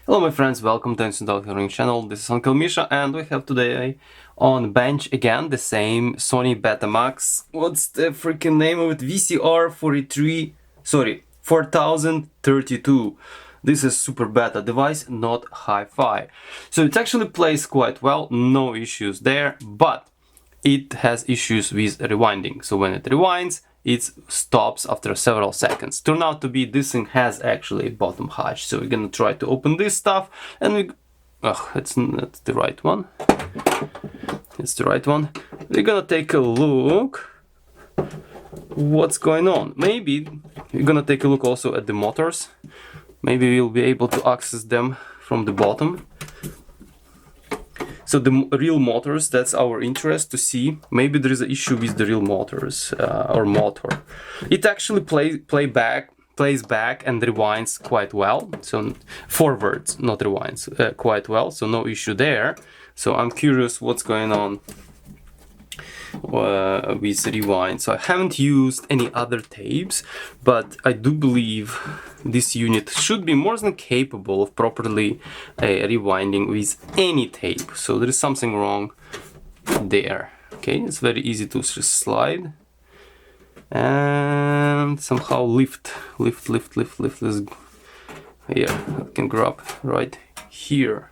Hello my friends, welcome to Sanyo SuperBeta channel. This is Uncle Misha and we have today on bench again the same Sony Betamax. What's the freaking name of it? VCR 4032. This is super beta device, not hi-fi. So it actually plays quite well, no issues there, but it has issues with rewinding. So when it rewinds, it stops after several seconds. Turned out to be this thing has actually a bottom hatch. So we're gonna try to open this stuff and we... Oh, it's not the right one. It's the right one. We're gonna take a look what's going on. Maybe we're gonna take a look also at the motors. Maybe we'll be able to access them from the bottom. So the real motors, that's our interest to see. Maybe there is an issue with the real motors or motor. It actually plays back and rewinds quite well. So forwards, not rewinds, quite well. So no issue there. So I'm curious what's going on with rewind. So I haven't used any other tapes, but I do believe this unit should be more than capable of properly rewinding with any tape. So there is something wrong there. Okay, it's very easy to just slide and somehow lift this. Here, I can grab right here.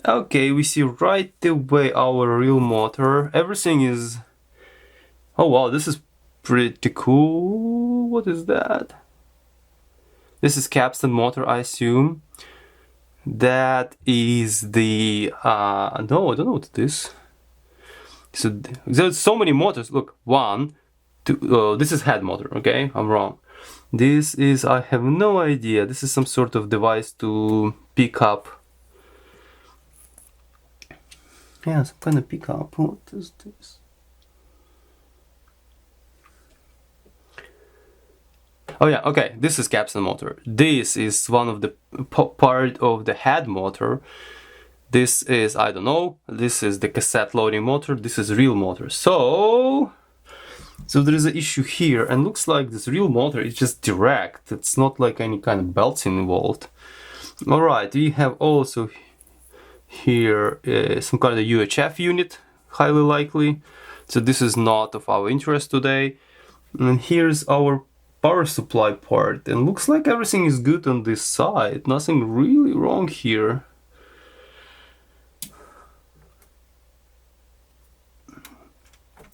Okay, we see right away our real motor. Everything is... Oh wow, this is pretty cool. What is that? This is capstan motor, I assume. That is the... no, I don't know what it is. So there's so many motors. Look, one, two... this is head motor, okay? I'm wrong. This is... I have no idea. This is some sort of device to pick up. Yeah, some kind of pickup. What is this? Oh yeah, okay. This is capstan motor. This is one of the part of the head motor. This is, I don't know. This is the cassette loading motor. This is real motor. So there is an issue here, and looks like this real motor is just direct. It's not like any kind of belts involved. All right, we have also here some kind of UHF unit, highly likely. So this is not of our interest today. And here's our power supply part, and looks like everything is good on this side. Nothing really wrong here.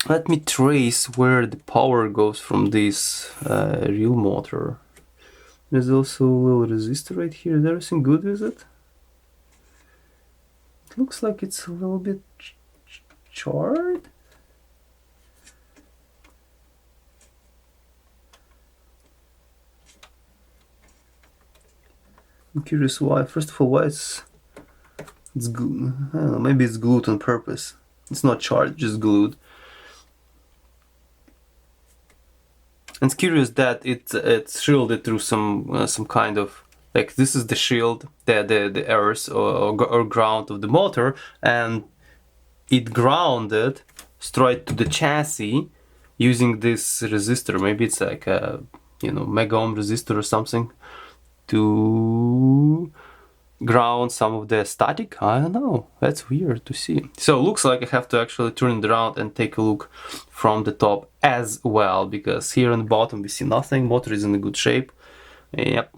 Let me trace where the power goes from this real motor. There's also a little resistor right here. Is everything good with it? Looks like it's a little bit charred. I'm curious why. First of all, why it's glued. I don't know, maybe it's glued on purpose. It's not charred, just glued. And it's curious that it's shielded through some kind of, like, this is the shield, the earth or ground of the motor, and it grounded straight to the chassis using this resistor. Maybe it's like a, you know, mega ohm resistor or something to ground some of the static. I don't know, that's weird to see. So it looks like I have to actually turn it around and take a look from the top as well, because here on the bottom we see nothing. Motor is in a good shape. Yep.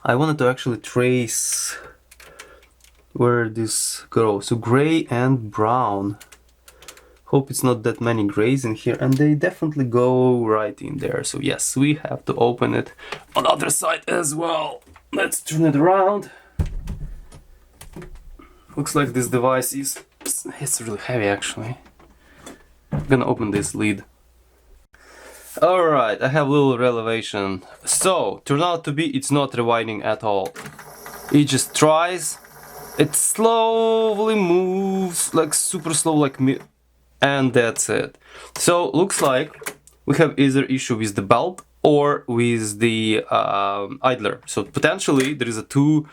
I wanted to actually trace where this goes. So gray and brown. Hope it's not that many grays in here, and they definitely go right in there. So yes, we have to open it on the other side as well. Let's turn it around. Looks like this device is... it's really heavy actually. I'm gonna open this lid. Alright, I have a little revelation. So, turned out to be it's not rewinding at all. It just tries, it slowly moves, like super slow, like me, and that's it. So, looks like we have either issue with the belt or with the idler. So, potentially there is a two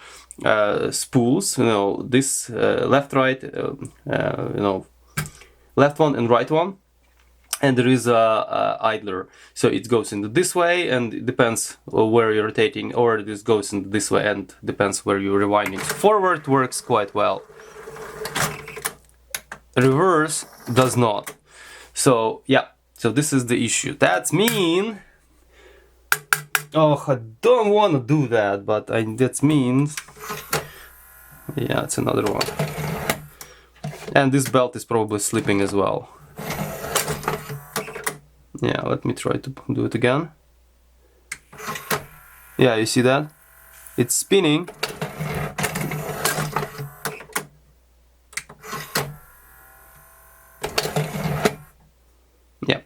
spools, you know, this left, right, you know, left one and right one. and there is a idler, so it goes into this way, and it depends where you're rotating, or this goes into this way and depends where you're rewinding. Forward works quite well, reverse does not. So yeah, so this is the issue. That's mean, oh, I don't want to do that, but that means, yeah, it's another one, and this belt is probably slipping as well. Yeah, let me try to do it again. Yeah, you see that? It's spinning. Yeah.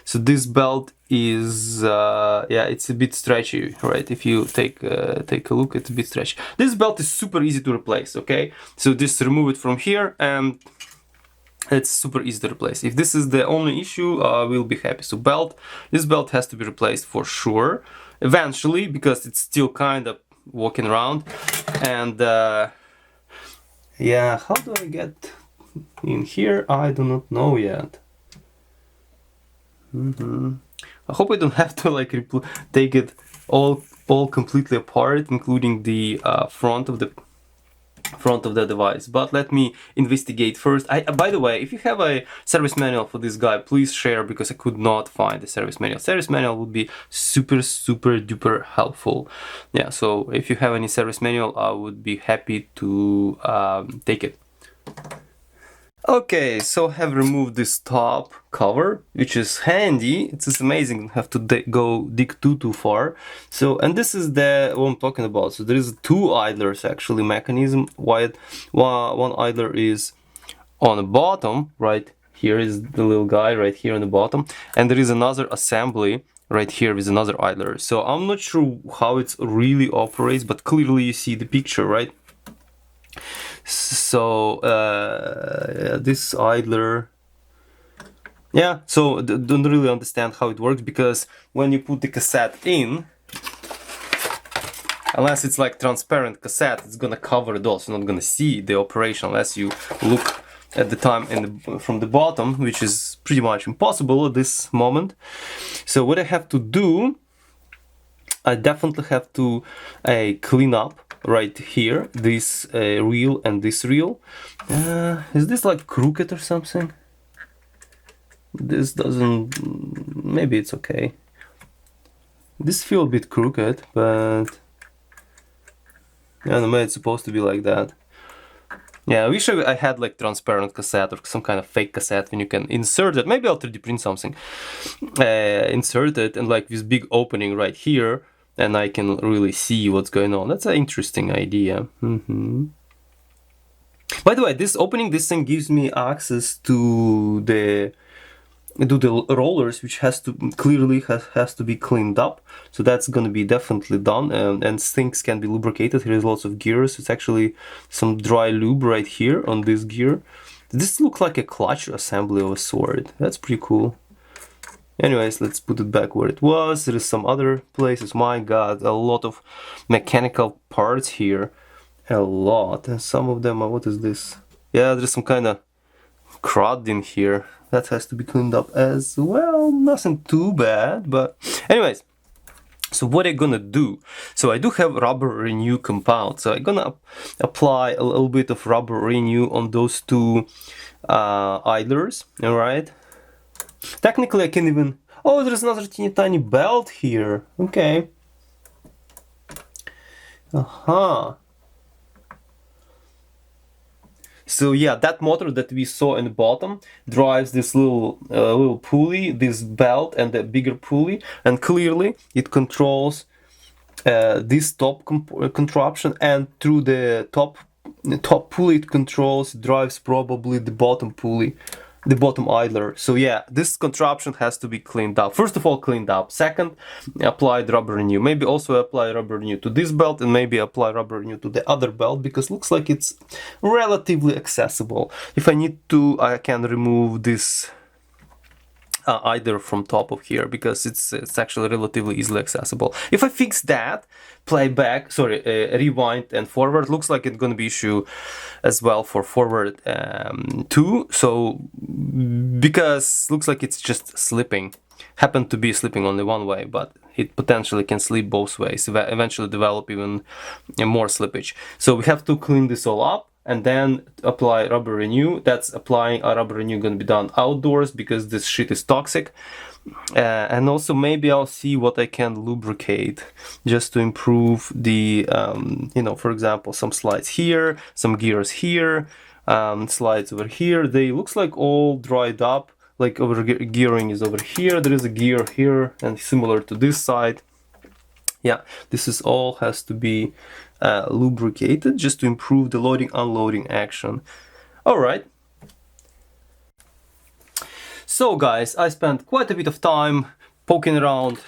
So this belt is, yeah, it's a bit stretchy, right? If you take a look, it's a bit stretchy. This belt is super easy to replace, okay? So just remove it from here and it's super easy to replace. If this is the only issue, we'll be happy. So this belt has to be replaced for sure, eventually, because it's still kind of walking around. And yeah, how do I get in here? I do not know yet. I hope I don't have to like take it all completely apart, including the front of the device. But let me investigate first. By the way, if you have a service manual for this guy, please share, because I could not find the service manual. Service manual would be super duper helpful. Yeah, so if you have any service manual, I would be happy to take it. Okay, so I have removed this top cover, which is handy. It's amazing, don't have to go dig too far. So, and this is what I'm talking about. So there is two idlers actually mechanism. One idler is on the bottom, right here is the little guy right here on the bottom, and there is another assembly right here with another idler. So I'm not sure how it really operates, but clearly you see the picture, right? So this idler, yeah, so don't really understand how it works, because when you put the cassette in, unless it's like transparent cassette, it's gonna cover it all, so you're not gonna see the operation unless you look at the time from the bottom, which is pretty much impossible at this moment. So what I have to do, I definitely have to clean up right here this reel and this reel. Is this like crooked or something? This doesn't, maybe it's okay. This feels a bit crooked, but yeah, maybe it's supposed to be like that. Yeah, I wish I had like transparent cassette or some kind of fake cassette when you can insert it. Maybe I'll 3D print something. Insert it and like this big opening right here, and I can really see what's going on. That's an interesting idea. By the way, this thing gives me access to the rollers, which has to be cleaned up. So that's going to be definitely done, and things can be lubricated. Here is lots of gears. It's actually some dry lube right here on this gear. This looks like a clutch assembly of a sword. That's pretty cool. Anyways, let's put it back where it was. There is some other places. My god, a lot of mechanical parts here. A lot. And some of them are, what is this? Yeah, there's some kind of crud in here. That has to be cleaned up as well. Nothing too bad, but anyways. So what I'm gonna do? So I do have rubber renew compound. So I'm gonna apply a little bit of rubber renew on those two idlers. All right. Technically, I can even... Oh, there's another teeny tiny belt here. Okay. So yeah, that motor that we saw in the bottom drives this little pulley, this belt, and the bigger pulley, and clearly it controls this top contraption, and through the top pulley it drives probably the bottom pulley, the bottom idler. So yeah, this contraption has to be cleaned up. First of all, cleaned up. Second, applied rubber renew. Maybe also apply rubber renew to this belt, and maybe apply rubber renew to the other belt, because looks like it's relatively accessible. If I need to, I can remove this either from top of here, because it's actually relatively easily accessible. If I fix that, playback, sorry, rewind and forward, looks like it's gonna be issue as well for forward too. So because looks like it's just slipping, happened to be slipping only one way, but it potentially can slip both ways, eventually develop even more slippage. So we have to clean this all up and then apply rubber renew. That's applying a rubber renew gonna be done outdoors because this shit is toxic. And also maybe I'll see what I can lubricate just to improve the, you know, for example, some slides here, some gears here, slides over here. They looks like all dried up, like over gearing is over here. There is a gear here and similar to this side. Yeah, this is all has to be lubricated just to improve the loading unloading action. All right. So guys, I spent quite a bit of time poking around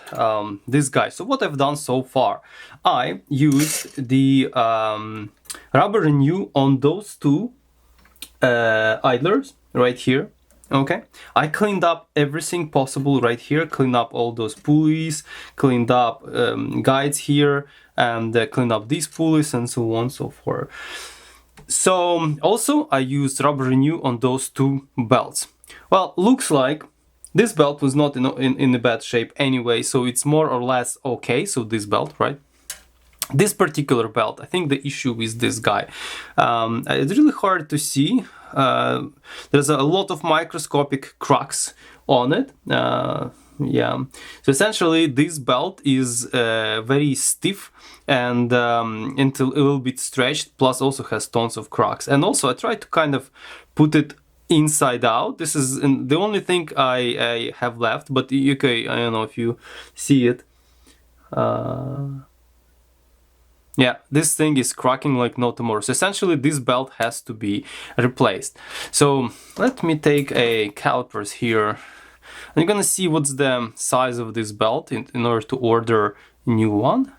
this guy. So what I've done so far, I used the rubber renew on those two idlers right here. Okay, I cleaned up everything possible right here, cleaned up all those pulleys, cleaned up guides here, and cleaned up these pulleys and so on and so forth. So also I used rubber renew on those two belts. Well, looks like this belt was not in a bad shape anyway, so it's more or less okay. So this belt, right? This particular belt, I think the issue is this guy. It's really hard to see. There's a lot of microscopic cracks on it. Yeah, so essentially this belt is very stiff and a little bit stretched, plus also has tons of cracks. And also I tried to kind of put it inside out. This is the only thing I have left, but okay, I don't know if you see it. Yeah, this thing is cracking like no tomorrow. So essentially this belt has to be replaced. So let me take a calipers here. I'm gonna see what's the size of this belt in order to order a new one.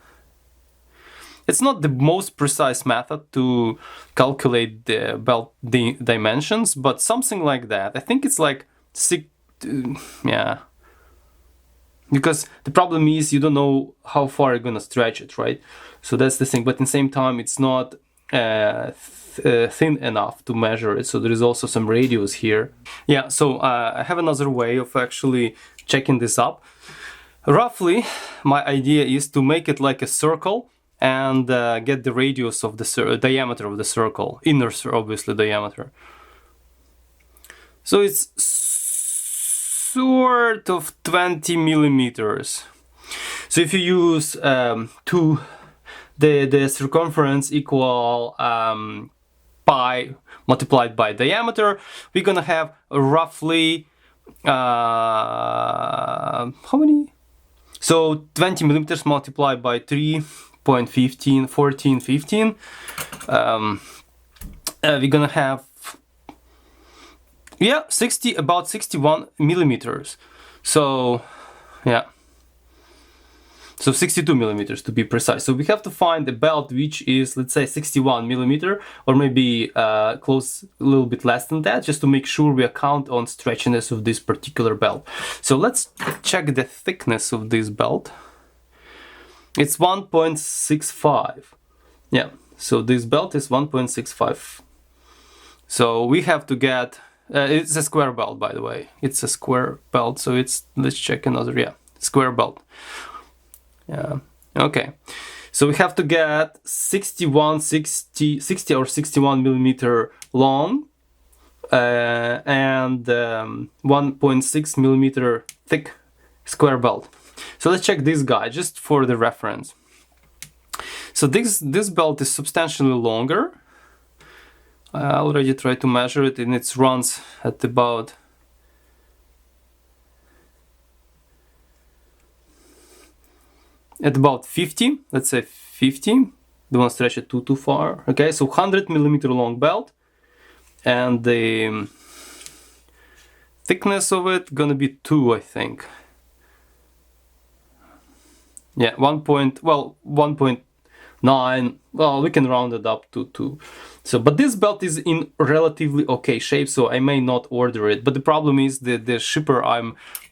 It's not the most precise method to calculate the belt dimensions, but something like that. I think it's like 6, yeah. Because the problem is you don't know how far you're gonna stretch it, right? So that's the thing, but at the same time it's not thin enough to measure it, so there is also some radius here. Yeah, so I have another way of actually checking this up. Roughly, my idea is to make it like a circle and get the radius of the diameter of the circle, inner obviously diameter. So it's sort of 20 millimeters. So if you use the circumference equal pi multiplied by diameter, we're gonna have roughly how many? So 20 millimeters multiplied by 3.15, 14, 15. We're gonna have, yeah, about 61 millimeters. So yeah, so 62 millimeters to be precise. So we have to find a belt which is, let's say, 61 millimeter, or maybe close, a little bit less than that, just to make sure we account on stretchiness of this particular belt. So let's check the thickness of this belt. It's 1.65. Yeah, so this belt is 1.65. So we have to get, it's a square belt, by the way. It's a square belt, so it's, let's check another, yeah, square belt. Yeah, okay. So we have to get 60 or 61 millimeter long and 1.6 millimeter thick square belt. So let's check this guy just for the reference. So this belt is substantially longer. I already tried to measure it, and it runs at about at about 50, let's say 50. Don't want to stretch it too far. Okay, so 100 millimeter long belt, and the thickness of it gonna be 2, I think. Yeah, 1.9. Well, we can round it up to 2. So, but this belt is in relatively okay shape, so I may not order it. But the problem is that the shipper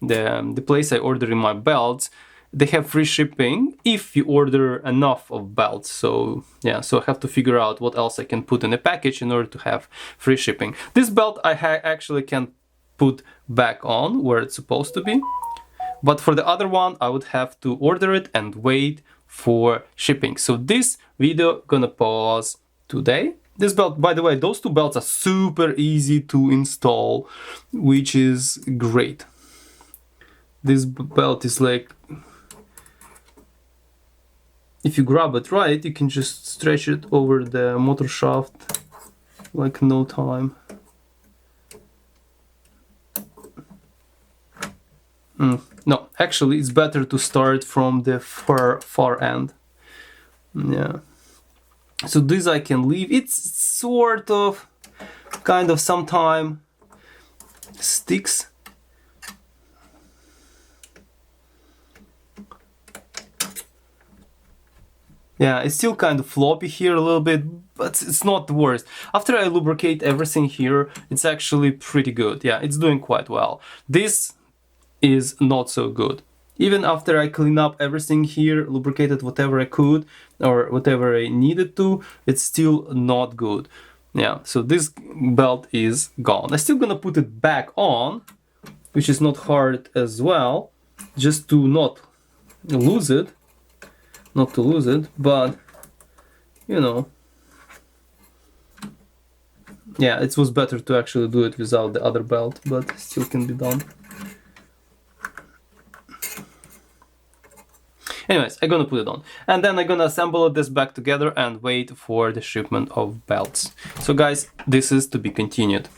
the place I order in my belts, they have free shipping if you order enough of belts. So yeah, so I have to figure out what else I can put in a package in order to have free shipping. This belt I actually can put back on where it's supposed to be. But for the other one, I would have to order it and wait for shipping. So this video gonna pause today. This belt, by the way, those two belts are super easy to install, which is great. This belt is like, if you grab it right, you can just stretch it over the motor shaft like no time. No, actually it's better to start from the far end. Yeah. So this I can leave. It's sort of, kind of sometime sticks. Yeah, it's still kind of floppy here a little bit, but it's not the worst. After I lubricate everything here, it's actually pretty good. Yeah, it's doing quite well. This is not so good. Even after I clean up everything here, lubricated whatever I could or whatever I needed to, it's still not good. Yeah, so this belt is gone. I'm still gonna put it back on, which is not hard as well, just to not lose it. But you know, yeah, it was better to actually do it without the other belt, but still can be done. Anyways, I'm gonna put it on, and then I'm gonna assemble this back together and wait for the shipment of belts. So guys, this is to be continued.